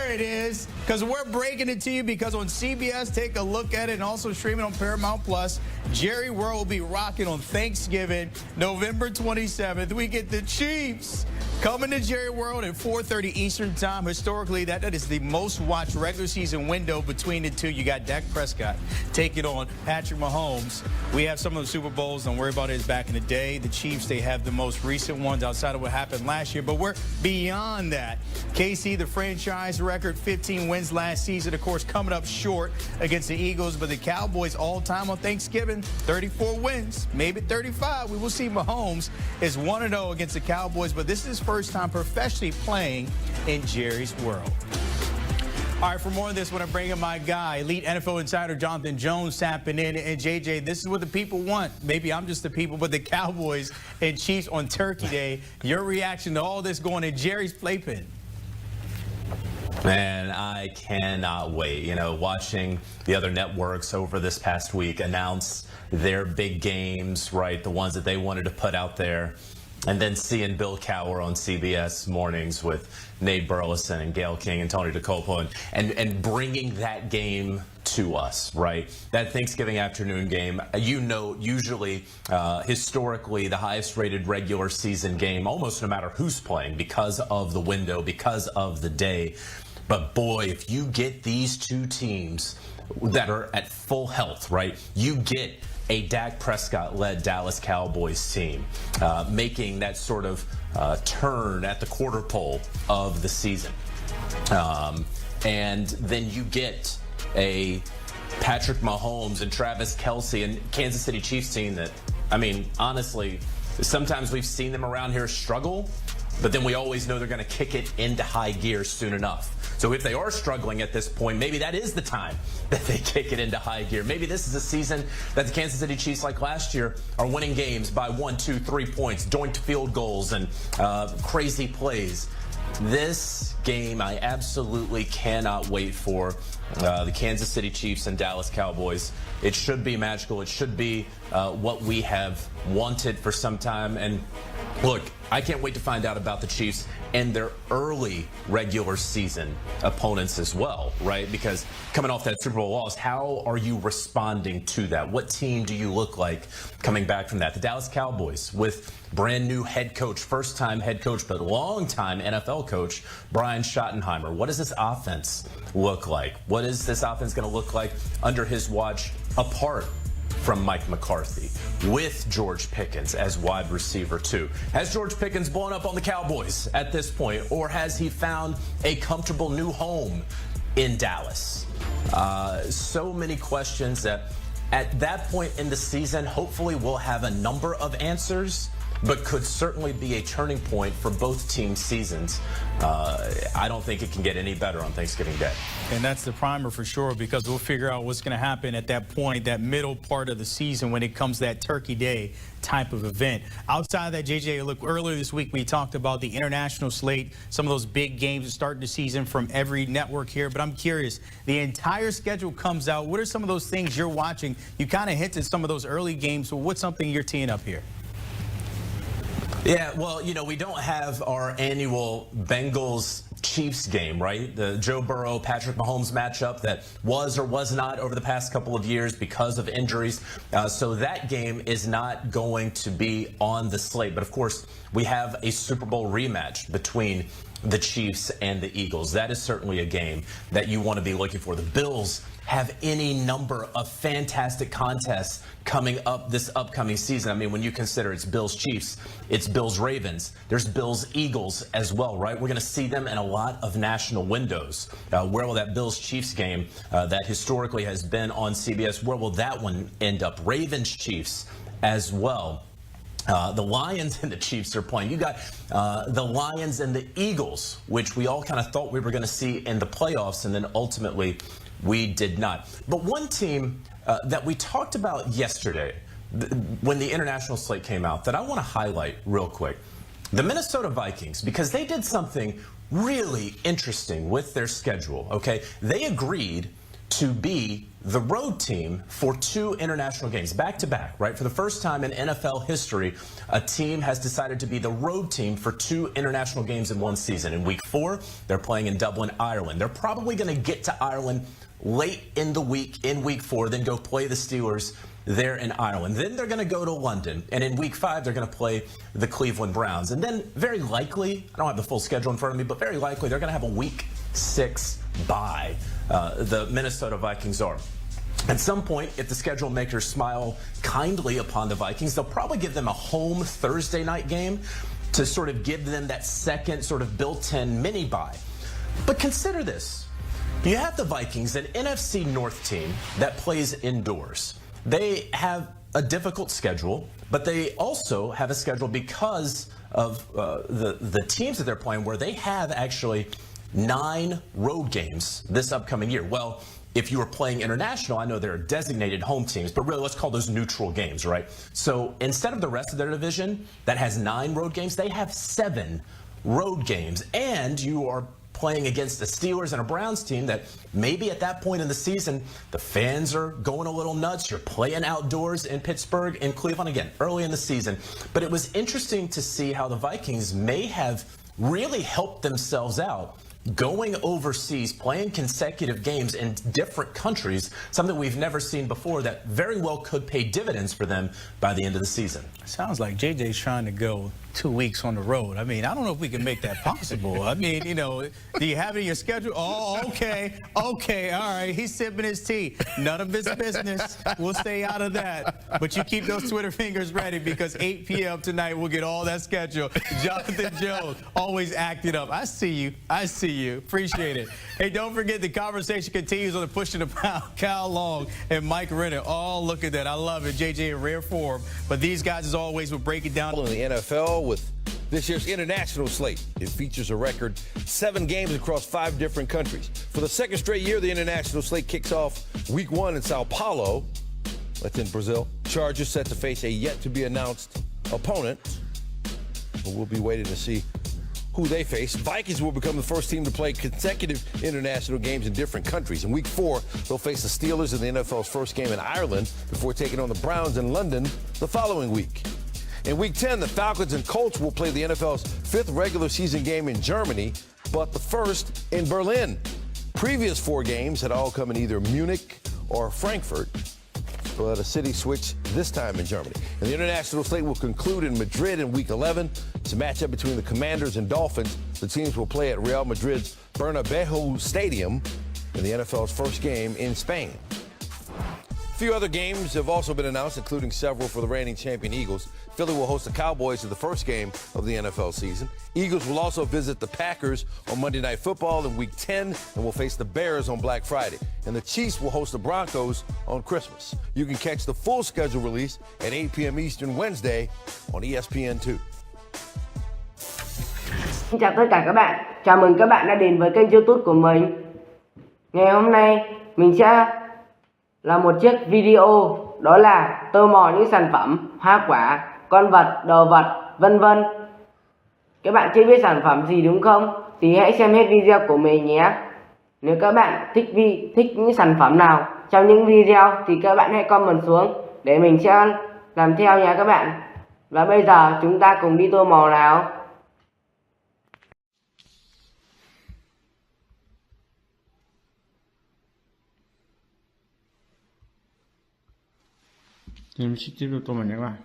There it is, because we're breaking it to you because on CBS, take a look at it, and also streaming on Paramount Plus. Jerry World will be rocking on Thanksgiving, November 27th. We get the Chiefs coming to Jerry World at 4:30 Eastern Time. Historically, that is the most watched regular season window between the two. You got Dak Prescott taking on Patrick Mahomes. We have some of the Super Bowls. Don't worry about it. It's back in the day. The Chiefs, they have the most recent ones outside of what happened last year. But we're beyond that. KC, the franchise record, 15 wins last season. Of course, coming up short against the Eagles. But the Cowboys all-time on Thanksgiving, 34 wins, maybe 35. We will see. Mahomes is 1-0 against the Cowboys. But this is his first time professionally playing in Jerry's World. All right, for more of this, I want to bring in my guy, elite NFL insider Jonathan Jones tapping in. And JJ, this is what the people want. Maybe I'm just the people, but the Cowboys and Chiefs on Turkey Day. Your reaction to all this going in Jerry's playpen? Man, I cannot wait. You know, watching the other networks over this past week announce their big games, right, the ones that they wanted to put out there. And then seeing Bill Cowher on CBS mornings with Nate Burleson and Gayle King and Tony DeCopo and bringing that game to us, right? That Thanksgiving afternoon game, you know, usually historically the highest rated regular season game, almost no matter who's playing, because of the window, because of the day. But boy, if you get these two teams that are at full health, right, you get a Dak Prescott-led Dallas Cowboys team making that sort of turn at the quarter pole of the season. And then you get a Patrick Mahomes and Travis Kelce and Kansas City Chiefs team that, I mean, honestly, sometimes we've seen them around here struggle, but then we always know they're going to kick it into high gear soon enough. So if they are struggling at this point, maybe that is the time that they kick it into high gear. Maybe this is a season that the Kansas City Chiefs, like last year, are winning games by 1, 2, 3 points, doinked field goals and crazy plays. This game, I absolutely cannot wait for. The Kansas City Chiefs and Dallas Cowboys. It should be magical. It should be what we have wanted for some time. And look, I can't wait to find out about the Chiefs and their early regular season opponents as well, right? Because coming off that Super Bowl loss, how are you responding to that? What team do you look like coming back from that? The Dallas Cowboys with brand new head coach, first time head coach, but long time NFL coach, Brian Schottenheimer. What does this offense look like? What is this offense going to look like under his watch, apart from Mike McCarthy, with George Pickens as wide receiver too? Has George Pickens blown up on the Cowboys at this point, or has he found a comfortable new home in Dallas? So many questions that at that point in the season, hopefully we'll have a number of answers, but could certainly be a turning point for both team seasons. I don't think it can get any better on Thanksgiving Day. And that's the primer for sure, because we'll figure out what's going to happen at that point, that middle part of the season when it comes to that Turkey Day type of event. Outside of that, JJ, look, earlier this week we talked about the international slate, some of those big games to start the season from every network here. But I'm curious, the entire schedule comes out. What are some of those things you're watching? You kind of hinted some of those early games. So what's something you're teeing up here? Yeah, well, you know, we don't have our annual Bengals-Chiefs game, right? The Joe Burrow-Patrick Mahomes matchup that was or was not over the past couple of years because of injuries. So that game is not going to be on the slate. But, of course, we have a Super Bowl rematch between the Chiefs and the Eagles. That is certainly a game that you want to be looking for. The Bills have any number of fantastic contests coming up this upcoming season. I mean, when you consider it's Bills-Chiefs, it's Bills-Ravens, there's Bills-Eagles as well, right? We're going to see them in a lot of national windows. Where will that Bills-Chiefs game that historically has been on CBS, where will that one end up? Ravens-Chiefs as well. The Lions and the Chiefs are playing. You got the Lions and the Eagles, which we all kind of thought we were going to see in the playoffs, and then ultimately we did not. But one team that we talked about yesterday when the international slate came out that I want to highlight real quick, the Minnesota Vikings, because they did something really interesting with their schedule, okay? They agreed to be the road team for 2 international games back to back, right? For the first time in NFL history, a team has decided to be the road team for 2 international games in one season. In week 4, they're playing in Dublin, Ireland. They're probably going to get to Ireland late in the week, in week 4, then go play the Steelers there in Ireland. Then they're going to go to London, and in week 5, they're going to play the Cleveland Browns. And then very likely, I don't have the full schedule in front of me, but very likely they're going to have a week 6 bye. The Minnesota Vikings are. At some point, if the schedule makers smile kindly upon the Vikings, they'll probably give them a home Thursday night game to sort of give them that second sort of built-in mini bye. But consider this. You have the Vikings, an NFC North team that plays indoors. They have a difficult schedule, but they also have a schedule because of the teams that they're playing where they have actually 9 road games this upcoming year. Well, if you were playing international, I know there are designated home teams, but really let's call those neutral games, right? So instead of the rest of their division that has 9 road games, they have 7 road games. And you are playing against the Steelers and a Browns team that maybe at that point in the season, the fans are going a little nuts. You're playing outdoors in Pittsburgh and Cleveland again, early in the season. But it was interesting to see how the Vikings may have really helped themselves out going overseas, playing consecutive games in different countries, something we've never seen before that very well could pay dividends for them by the end of the season. Sounds like JJ's trying to go 2 weeks on the road. I mean, I don't know if we can make that possible. I mean, you know, do you have it in your schedule? Oh, okay, all right. He's sipping his tea. None of his business. We'll stay out of that. But you keep those Twitter fingers ready because 8 p.m. tonight we'll get all that schedule. Jonathan Jones, always acting up. I see you. Appreciate it. Hey, don't forget the conversation continues on the Pushing the Pound. Cal Long and Mike Renner. Oh, look at that. I love it. JJ in rare form. But these guys, as always, will break it down. In the NFL with this year's international slate. It features a record 7 games across 5 different countries. For the second straight year, the international slate kicks off week 1 in Sao Paulo. That's in Brazil. Chargers set to face a yet-to-be-announced opponent. But we'll be waiting to see who they face. Vikings will become the first team to play consecutive international games in different countries. In week 4, they'll face the Steelers in the NFL's first game in Ireland before taking on the Browns in London the following week. In week 10, the Falcons and Colts will play the NFL's 5th regular season game in Germany, but the first in Berlin. Previous 4 games had all come in either Munich or Frankfurt, but a city switch this time in Germany. And the international slate will conclude in Madrid in week 11. It's a matchup between the Commanders and Dolphins. The teams will play at Real Madrid's Bernabeu Stadium in the NFL's first game in Spain. A few other games have also been announced, including several for the reigning champion Eagles. Philly will host the Cowboys in the first game of the NFL season. Eagles will also visit the Packers on Monday Night Football in Week 10 and will face the Bears on Black Friday. And the Chiefs will host the Broncos on Christmas. You can catch the full schedule release at 8 p.m. Eastern Wednesday on ESPN2. Xin chào tất cả các bạn. Chào mừng các bạn đã đến với kênh YouTube của mình. Ngày hôm nay mình sẽ làm một chiếc video, đó là tô màu những sản phẩm hoa quả, con vật, đồ vật, vân vân. Các bạn chưa biết sản phẩm gì đúng không? Thì hãy xem hết video của mình nhé. Nếu các bạn thích những sản phẩm nào trong những video thì các bạn hãy comment xuống để mình sẽ làm theo nha các bạn. Và bây giờ chúng ta cùng đi tô màu nào. 지금 실제로 또 뭐냐가